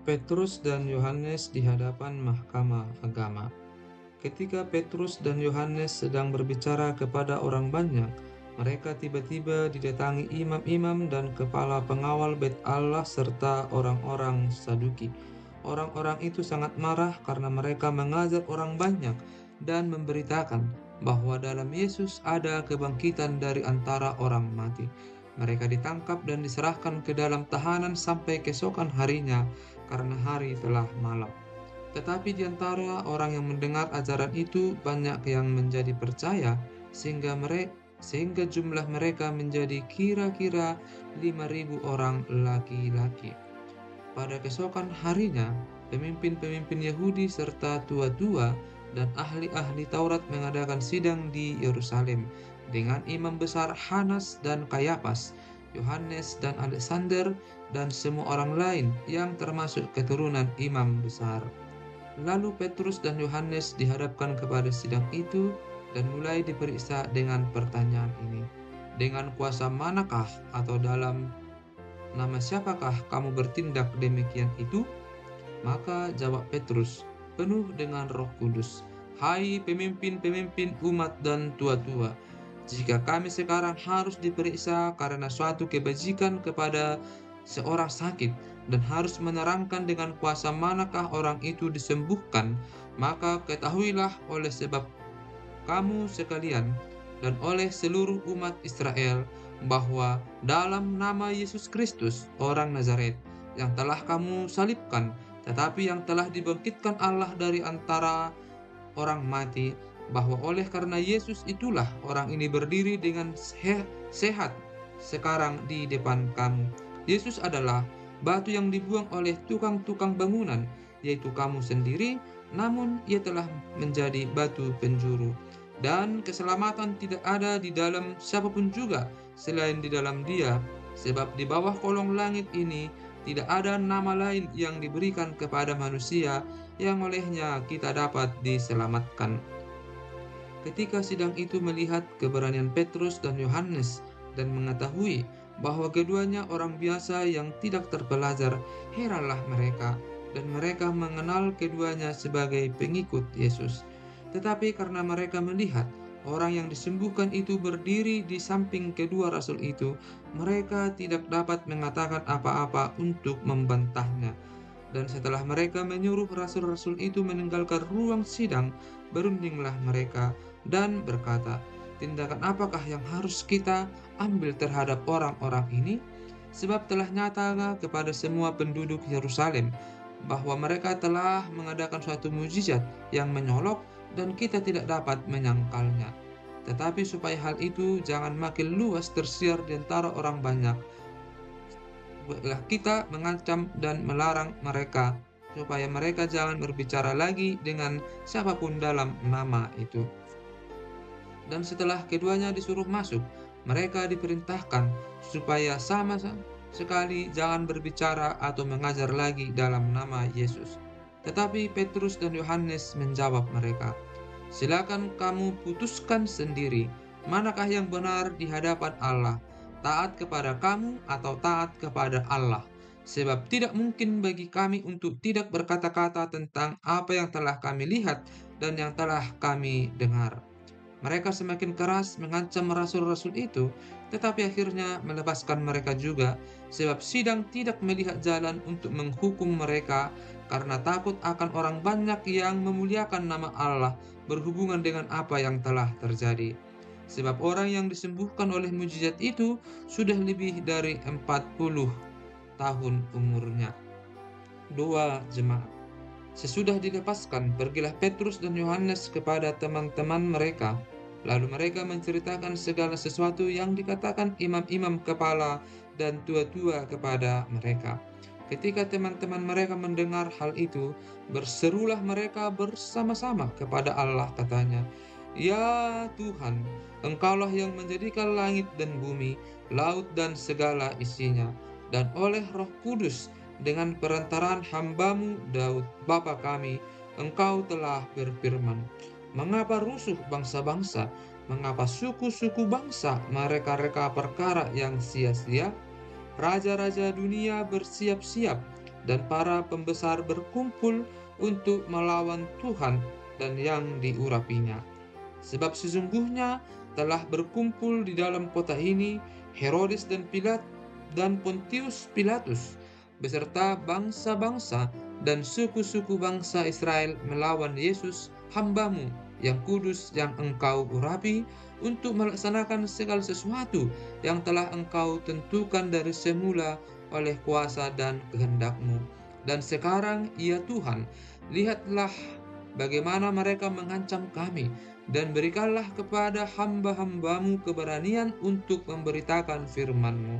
Petrus dan Yohanes di hadapan mahkamah agama. Ketika Petrus dan Yohanes sedang berbicara kepada orang banyak, mereka tiba-tiba didatangi imam-imam dan kepala pengawal Bait Allah serta orang-orang Saduki. Orang-orang itu sangat marah karena mereka mengajar orang banyak dan memberitakan bahwa dalam Yesus ada kebangkitan dari antara orang mati. Mereka ditangkap dan diserahkan ke dalam tahanan sampai keesokan harinya karena hari telah malam. Tetapi di antara orang yang mendengar ajaran itu banyak yang menjadi percaya sehingga jumlah mereka menjadi kira-kira 5.000 orang laki-laki. Pada keesokan harinya, pemimpin-pemimpin Yahudi serta tua-tua dan ahli-ahli Taurat mengadakan sidang di Yerusalem dengan imam besar Hanas dan Kayafas, Yohanes dan Alexander, dan semua orang lain yang termasuk keturunan imam besar. Lalu Petrus dan Yohanes dihadapkan kepada sidang itu dan mulai diperiksa dengan pertanyaan ini. Dengan kuasa manakah atau dalam nama siapakah kamu bertindak demikian itu? Maka jawab Petrus, penuh dengan Roh Kudus, hai pemimpin-pemimpin umat dan tua-tua, jika kami sekarang harus diperiksa karena suatu kebajikan kepada seorang sakit dan harus menerangkan dengan kuasa manakah orang itu disembuhkan, maka ketahuilah oleh sebab kamu sekalian dan oleh seluruh umat Israel bahwa dalam nama Yesus Kristus orang Nazaret yang telah kamu salibkan, tetapi yang telah dibangkitkan Allah dari antara orang mati, bahwa oleh karena Yesus itulah orang ini berdiri dengan sehat sekarang di depan kamu. Yesus adalah batu yang dibuang oleh tukang-tukang bangunan, yaitu kamu sendiri, namun ia telah menjadi batu penjuru. Dan keselamatan tidak ada di dalam siapapun juga selain di dalam Dia, sebab di bawah kolong langit ini tidak ada nama lain yang diberikan kepada manusia yang olehnya kita dapat diselamatkan. Ketika sidang itu melihat keberanian Petrus dan Yohanes dan mengetahui bahwa keduanya orang biasa yang tidak terpelajar, heranlah mereka, dan mereka mengenal keduanya sebagai pengikut Yesus. Tetapi karena mereka melihat orang yang disembuhkan itu berdiri di samping kedua rasul itu, mereka tidak dapat mengatakan apa-apa untuk membantahnya. Dan setelah mereka menyuruh rasul-rasul itu meninggalkan ruang sidang, berundinglah mereka dan berkata, tindakan apakah yang harus kita ambil terhadap orang-orang ini? Sebab telah nyata kepada semua penduduk Yerusalem bahwa mereka telah mengadakan suatu mujizat yang menyolok dan kita tidak dapat menyangkalnya. Tetapi supaya hal itu jangan makin luas tersiar di antara orang banyak, kita mengancam dan melarang mereka supaya mereka jangan berbicara lagi dengan siapapun dalam nama itu. Dan setelah keduanya disuruh masuk, mereka diperintahkan supaya sama sekali jangan berbicara atau mengajar lagi dalam nama Yesus. Tetapi Petrus dan Yohanes menjawab mereka, silakan kamu putuskan sendiri, manakah yang benar di hadapan Allah, taat kepada kamu atau taat kepada Allah. Sebab tidak mungkin bagi kami untuk tidak berkata-kata tentang apa yang telah kami lihat dan yang telah kami dengar. Mereka semakin keras mengancam rasul-rasul itu, tetapi akhirnya melepaskan mereka juga, sebab sidang tidak melihat jalan untuk menghukum mereka karena takut akan orang banyak yang memuliakan nama Allah berhubungan dengan apa yang telah terjadi. Sebab orang yang disembuhkan oleh mujizat itu sudah lebih dari 40 tahun umurnya. 2 jemaat. Sesudah dilepaskan, pergilah Petrus dan Yohanes kepada teman-teman mereka. Lalu mereka menceritakan segala sesuatu yang dikatakan imam-imam kepala dan tua-tua kepada mereka. Ketika teman-teman mereka mendengar hal itu, berserulah mereka bersama-sama kepada Allah, katanya, ya Tuhan, Engkaulah yang menjadikan langit dan bumi, laut dan segala isinya, dan oleh Roh Kudus dengan perantaraan hamba-Mu Daud, Bapa kami, Engkau telah berfirman, mengapa rusuh bangsa-bangsa, mengapa suku-suku bangsa mereka-reka perkara yang sia-sia? Raja-raja dunia bersiap-siap dan para pembesar berkumpul untuk melawan Tuhan dan yang diurapinya. Sebab sesungguhnya telah berkumpul di dalam kota ini Herodes dan Pilat dan Pontius Pilatus beserta bangsa-bangsa dan suku-suku bangsa Israel melawan Yesus hambamu yang kudus yang engkau urapi untuk melaksanakan segala sesuatu yang telah engkau tentukan dari semula oleh kuasa dan kehendakmu. Dan sekarang, ya Tuhan, lihatlah bagaimana mereka mengancam kami, dan berikanlah kepada hamba-hambamu keberanian untuk memberitakan firman-Mu.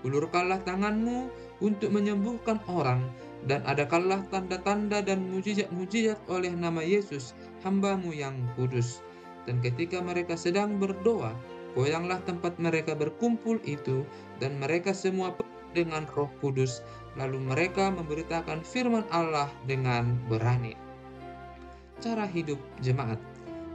Ulurkanlah tangan-Mu untuk menyembuhkan orang, dan adakanlah tanda-tanda dan mujizat-mujizat oleh nama Yesus, hamba-Mu yang kudus. Dan ketika mereka sedang berdoa, goyanglah tempat mereka berkumpul itu, dan mereka semua penuh dengan Roh Kudus, lalu mereka memberitakan firman Allah dengan berani. Cara hidup jemaat.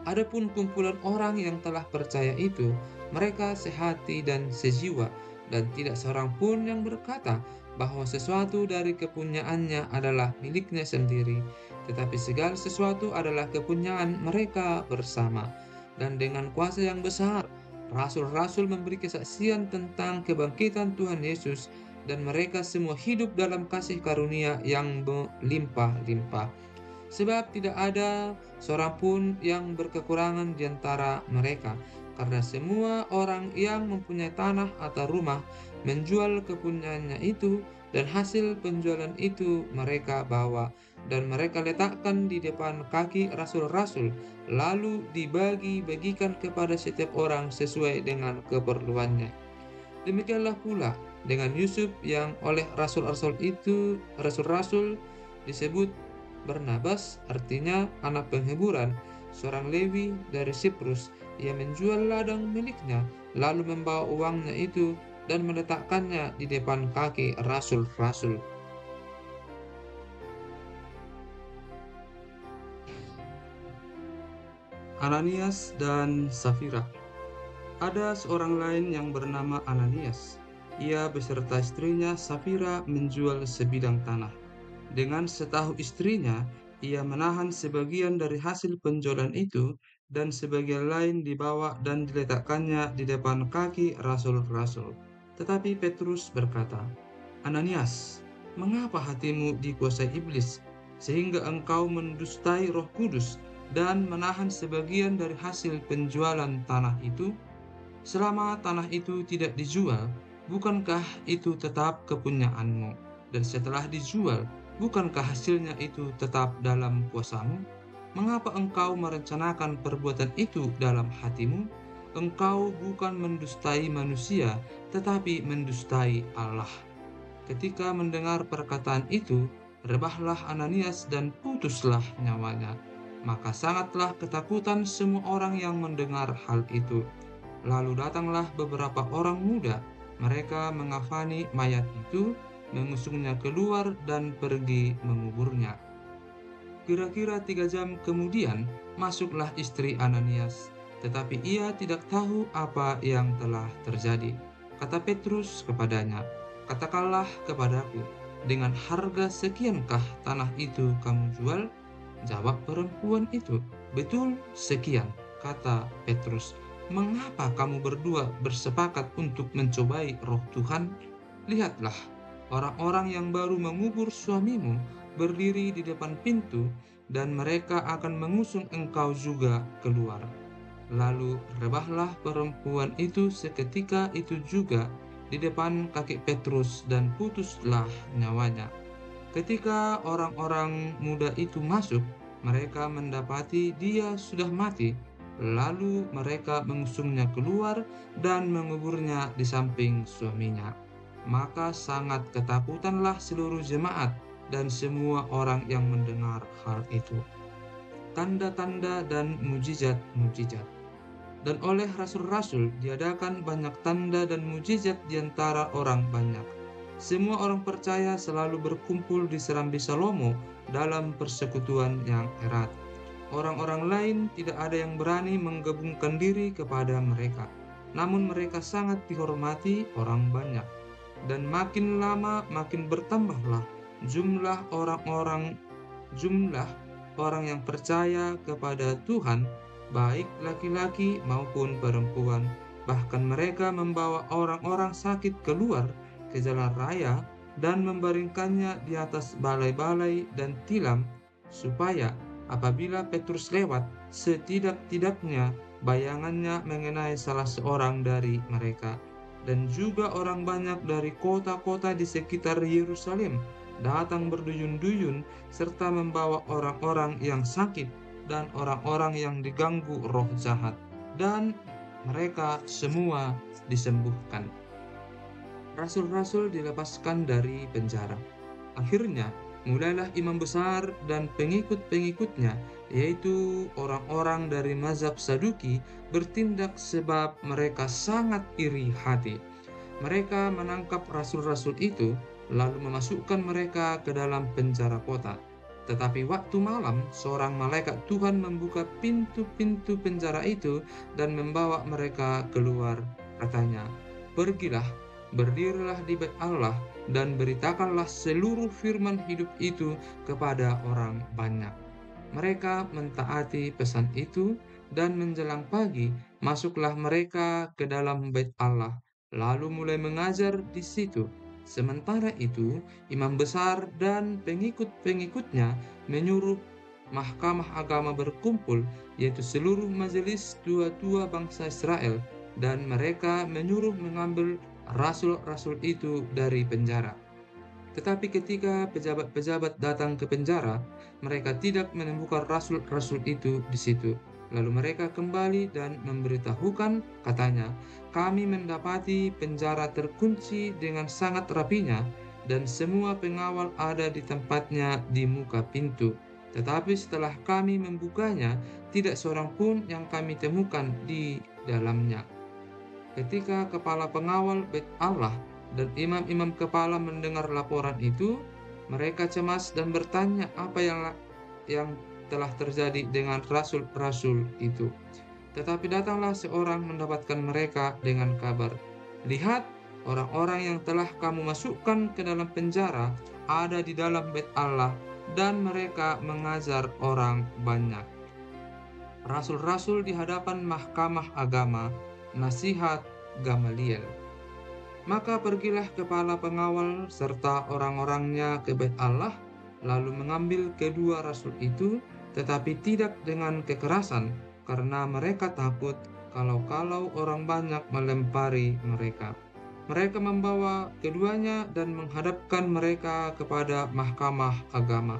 Adapun kumpulan orang yang telah percaya itu, mereka sehati dan sejiwa, dan tidak seorang pun yang berkata bahwa sesuatu dari kepunyaannya adalah miliknya sendiri, tetapi segala sesuatu adalah kepunyaan mereka bersama. Dan dengan kuasa yang besar, rasul-rasul memberi kesaksian tentang kebangkitan Tuhan Yesus, dan mereka semua hidup dalam kasih karunia yang berlimpah-limpah. Sebab tidak ada seorang pun yang berkekurangan di antara mereka, karena semua orang yang mempunyai tanah atau rumah menjual kepunyaannya itu, dan hasil penjualan itu mereka bawa, dan mereka letakkan di depan kaki rasul-rasul, lalu dibagi-bagikan kepada setiap orang sesuai dengan keperluannya. Demikianlah pula dengan Yusuf yang oleh rasul-rasul disebut Barnabas, artinya anak penghiburan, seorang Lewi dari Siprus. Ia menjual ladang miliknya, lalu membawa uangnya itu dan meletakkannya di depan kaki rasul-rasul. Ananias dan Safira. Ada seorang lain yang bernama Ananias. Ia beserta istrinya Safira menjual sebidang tanah. Dengan setahu istrinya, ia menahan sebagian dari hasil penjualan itu, dan sebagian lain dibawa dan diletakkannya di depan kaki rasul-rasul. Tetapi Petrus berkata, "Ananias, mengapa hatimu dikuasai iblis, sehingga engkau mendustai Roh Kudus dan menahan sebagian dari hasil penjualan tanah itu? Selama tanah itu tidak dijual, bukankah itu tetap kepunyaanmu? Dan setelah dijual, bukankah hasilnya itu tetap dalam kuasamu? Mengapa engkau merencanakan perbuatan itu dalam hatimu? Engkau bukan mendustai manusia, tetapi mendustai Allah." Ketika mendengar perkataan itu, rebahlah Ananias dan putuslah nyawanya. Maka sangatlah ketakutan semua orang yang mendengar hal itu. Lalu datanglah beberapa orang muda, mereka mengafani mayat itu, mengusungnya keluar dan pergi menguburnya. Kira-kira 3 jam kemudian, masuklah istri Ananias, tetapi ia tidak tahu apa yang telah terjadi. Kata Petrus kepadanya, "Katakanlah kepadaku, dengan harga sekiankah tanah itu kamu jual?" Jawab perempuan itu, "Betul, sekian." Kata Petrus, "Mengapa kamu berdua bersepakat untuk mencobai Roh Tuhan? Lihatlah, orang-orang yang baru mengubur suamimu berdiri di depan pintu, dan mereka akan mengusung engkau juga keluar." Lalu rebahlah perempuan itu seketika itu juga di depan kaki Petrus, dan putuslah nyawanya. Ketika orang-orang muda itu masuk, mereka mendapati dia sudah mati. Lalu mereka mengusungnya keluar dan menguburnya di samping suaminya. Maka sangat ketakutanlah seluruh jemaat dan semua orang yang mendengar hal itu. Tanda-tanda dan mujizat-mujizat. Dan oleh rasul-rasul diadakan banyak tanda dan mujizat di antara orang banyak. Semua orang percaya selalu berkumpul di serambi Salomo dalam persekutuan yang erat. Orang-orang lain tidak ada yang berani menggabungkan diri kepada mereka, namun mereka sangat dihormati orang banyak. Dan makin lama makin bertambahlah jumlah orang yang percaya kepada Tuhan, baik laki-laki maupun perempuan. Bahkan mereka membawa orang-orang sakit keluar ke jalan raya dan membaringkannya di atas balai-balai dan tilam, supaya apabila Petrus lewat, setidak-tidaknya bayangannya mengenai salah seorang dari mereka. Dan juga orang banyak dari kota-kota di sekitar Yerusalem datang berduyun-duyun serta membawa orang-orang yang sakit dan orang-orang yang diganggu roh jahat, dan mereka semua disembuhkan. Rasul-rasul dilepaskan dari penjara. Akhirnya, mulailah imam besar dan pengikut-pengikutnya, yaitu orang-orang dari mazhab Saduki, bertindak sebab mereka sangat iri hati. Mereka menangkap rasul-rasul itu, lalu memasukkan mereka ke dalam penjara kota. Tetapi waktu malam, seorang malaikat Tuhan membuka pintu-pintu penjara itu dan membawa mereka keluar. Katanya, "Pergilah, berdirilah di bait Allah, dan beritakanlah seluruh firman hidup itu kepada orang banyak." Mereka mentaati pesan itu, dan menjelang pagi masuklah mereka ke dalam bait Allah, lalu mulai mengajar di situ. Sementara itu, imam besar dan pengikut-pengikutnya menyuruh mahkamah agama berkumpul, yaitu seluruh majelis tua-tua bangsa Israel, dan mereka menyuruh mengambil rasul-rasul itu dari penjara. Tetapi ketika pejabat-pejabat datang ke penjara, mereka tidak menemukan rasul-rasul itu di situ. Lalu mereka kembali dan memberitahukan, katanya, "Kami mendapati penjara terkunci dengan sangat rapinya, dan semua pengawal ada di tempatnya di muka pintu. Tetapi setelah kami membukanya, tidak seorang pun yang kami temukan di dalamnya." Ketika kepala pengawal bait Allah dan imam-imam kepala mendengar laporan itu, mereka cemas dan bertanya apa yang telah terjadi dengan rasul-rasul itu. Tetapi datanglah seorang mendapatkan mereka dengan kabar, "Lihat, orang-orang yang telah kamu masukkan ke dalam penjara ada di dalam bait Allah, dan mereka mengajar orang banyak." Rasul-rasul di hadapan mahkamah agama, nasihat Gamaliel. Maka pergilah kepala pengawal serta orang-orangnya ke bait Allah, lalu mengambil kedua rasul itu, tetapi tidak dengan kekerasan, karena mereka takut kalau-kalau orang banyak melempari mereka. Mereka membawa keduanya dan menghadapkan mereka kepada mahkamah agama.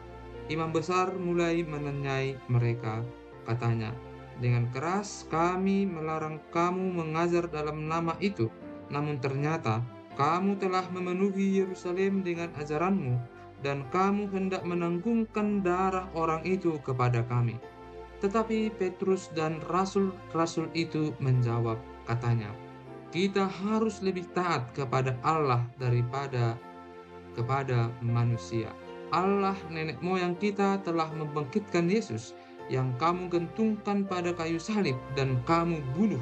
Imam besar mulai menanyai mereka. Katanya, "Dengan keras kami melarang kamu mengajar dalam nama itu, namun ternyata kamu telah memenuhi Yerusalem dengan ajaranmu, dan kamu hendak menanggungkan darah orang itu kepada kami." Tetapi Petrus dan rasul-rasul itu menjawab, katanya, "Kita harus lebih taat kepada Allah daripada kepada manusia. Allah nenek moyang kita telah membangkitkan Yesus, yang kamu gantungkan pada kayu salib dan kamu bunuh.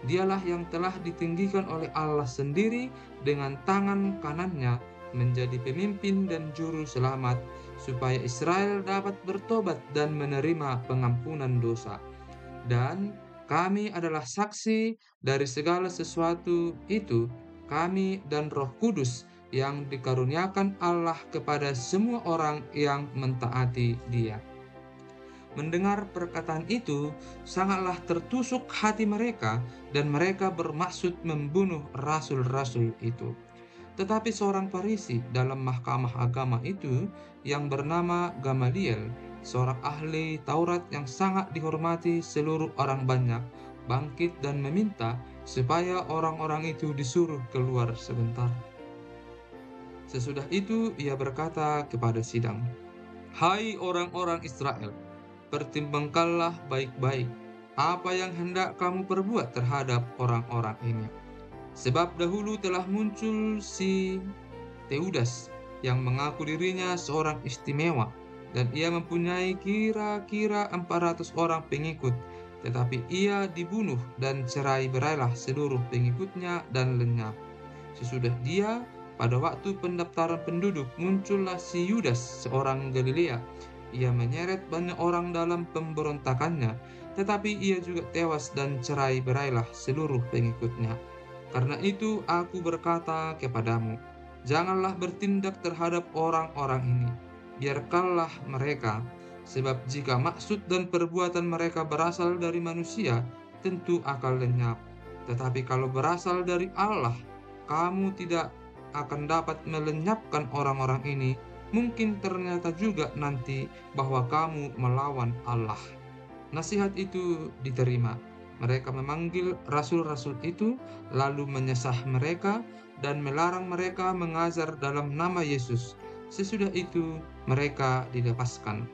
Dialah yang telah ditinggikan oleh Allah sendiri dengan tangan kanannya menjadi pemimpin dan juru selamat, supaya Israel dapat bertobat dan menerima pengampunan dosa. Dan kami adalah saksi dari segala sesuatu itu, kami dan Roh Kudus yang dikaruniakan Allah kepada semua orang yang mentaati Dia." Mendengar perkataan itu, sangatlah tertusuk hati mereka, dan mereka bermaksud membunuh rasul-rasul itu. Tetapi seorang Farisi dalam mahkamah agama itu, yang bernama Gamaliel, seorang ahli Taurat yang sangat dihormati seluruh orang banyak, bangkit dan meminta supaya orang-orang itu disuruh keluar sebentar. Sesudah itu ia berkata kepada sidang, "Hai orang-orang Israel, pertimbangkanlah baik-baik apa yang hendak kamu perbuat terhadap orang-orang ini. Sebab dahulu telah muncul si Teudas yang mengaku dirinya seorang istimewa, dan ia mempunyai kira-kira 400 orang pengikut, tetapi ia dibunuh dan cerai berailah seluruh pengikutnya dan lenyap. Sesudah dia, Pada waktu pendaftaran penduduk, muncullah si Yudas, seorang Galilea. Ia menyeret banyak orang dalam pemberontakannya, tetapi ia juga tewas dan cerai-berailah seluruh pengikutnya. Karena itu aku berkata kepadamu, janganlah bertindak terhadap orang-orang ini. Biarkanlah mereka, sebab jika maksud dan perbuatan mereka berasal dari manusia, tentu akan lenyap. Tetapi kalau berasal dari Allah, kamu tidak akan dapat melenyapkan orang-orang ini. Mungkin ternyata juga nanti bahwa kamu melawan Allah. Nasihat itu diterima. Mereka memanggil rasul-rasul itu, lalu menyesah mereka dan melarang mereka mengajar dalam nama Yesus. Sesudah itu mereka dilepaskan.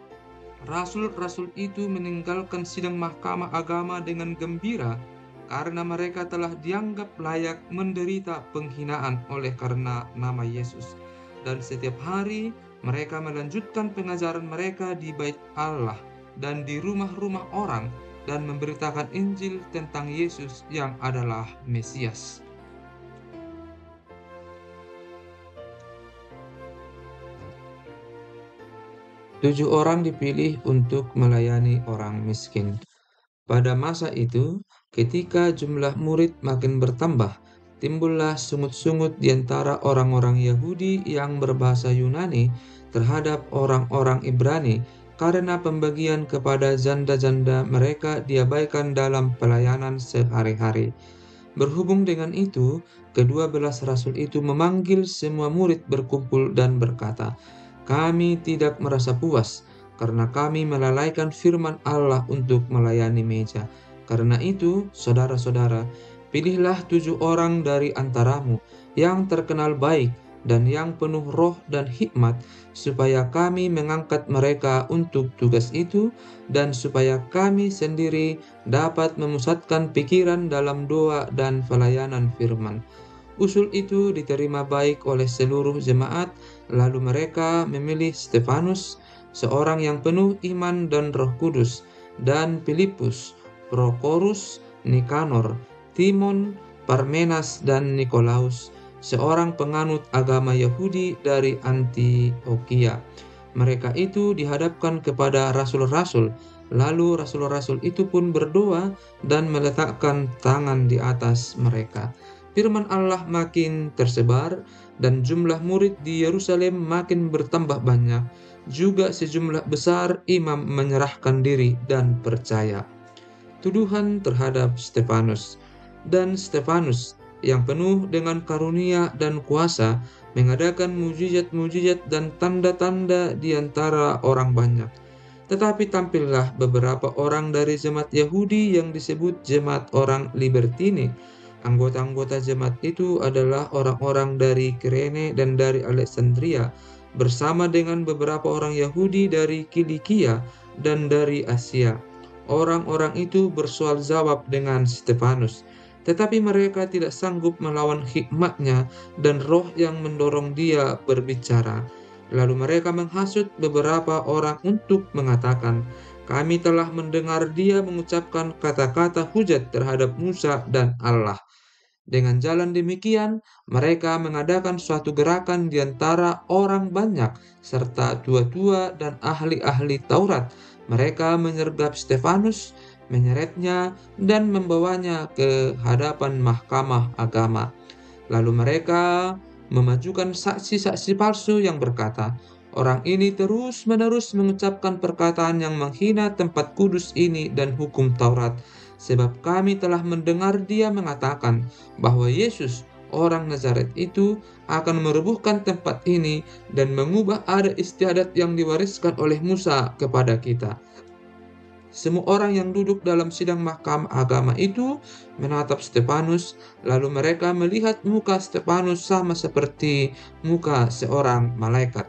Rasul-rasul itu meninggalkan sidang mahkamah agama dengan gembira karena mereka telah dianggap layak menderita penghinaan oleh karena nama Yesus. Dan setiap hari mereka melanjutkan pengajaran mereka di bait Allah dan di rumah-rumah orang dan memberitakan Injil tentang Yesus yang adalah Mesias. Tujuh orang dipilih untuk melayani orang miskin. Pada masa itu, ketika jumlah murid makin bertambah, timbullah sungut-sungut di antara orang-orang Yahudi yang berbahasa Yunani terhadap orang-orang Ibrani karena pembagian kepada janda-janda mereka diabaikan dalam pelayanan sehari-hari. Berhubung dengan itu, kedua belas rasul itu memanggil semua murid berkumpul dan berkata, "Kami tidak merasa puas karena kami melalaikan firman Allah untuk melayani meja. Karena itu, saudara-saudara, pilihlah 7 orang dari antaramu yang terkenal baik dan yang penuh roh dan hikmat, supaya kami mengangkat mereka untuk tugas itu, dan supaya kami sendiri dapat memusatkan pikiran dalam doa dan pelayanan firman." Usul itu diterima baik oleh seluruh jemaat, lalu mereka memilih Stefanus, seorang yang penuh iman dan Roh Kudus, dan Filipus, Prokorus, Nikanor, Timon, Parmenas, dan Nikolaus, seorang penganut agama Yahudi dari Antioquia. Mereka itu dihadapkan kepada rasul-rasul, lalu rasul-rasul itu pun berdoa dan meletakkan tangan di atas mereka. Firman Allah makin tersebar dan jumlah murid di Yerusalem makin bertambah banyak. Juga sejumlah besar imam menyerahkan diri dan percaya. Tuduhan terhadap Stefanus. Dan Stefanus yang penuh dengan karunia dan kuasa mengadakan mujizat-mujizat dan tanda-tanda di antara orang banyak. Tetapi tampillah beberapa orang dari jemaat Yahudi yang disebut jemaat orang Libertine. Anggota-anggota jemaat itu adalah orang-orang dari Kirene dan dari Alexandria, bersama dengan beberapa orang Yahudi dari Kilikia dan dari Asia. Orang-orang itu bersoal jawab dengan Stefanus, tetapi mereka tidak sanggup melawan hikmatnya dan roh yang mendorong dia berbicara. Lalu mereka menghasut beberapa orang untuk mengatakan, "Kami telah mendengar dia mengucapkan kata-kata hujat terhadap Musa dan Allah." Dengan jalan demikian, mereka mengadakan suatu gerakan di antara orang banyak, serta tua-tua dan ahli-ahli Taurat. Mereka menyergap Stefanus, menyeretnya, dan membawanya ke hadapan mahkamah agama. Lalu mereka memajukan saksi-saksi palsu yang berkata, "Orang ini terus-menerus mengucapkan perkataan yang menghina tempat kudus ini dan hukum Taurat. Sebab kami telah mendengar dia mengatakan bahwa Yesus, orang Nazaret itu, akan merobohkan tempat ini dan mengubah adat istiadat yang diwariskan oleh Musa kepada kita." Semua orang yang duduk dalam sidang mahkamah agama itu menatap Stefanus, lalu mereka melihat muka Stefanus sama seperti muka seorang malaikat.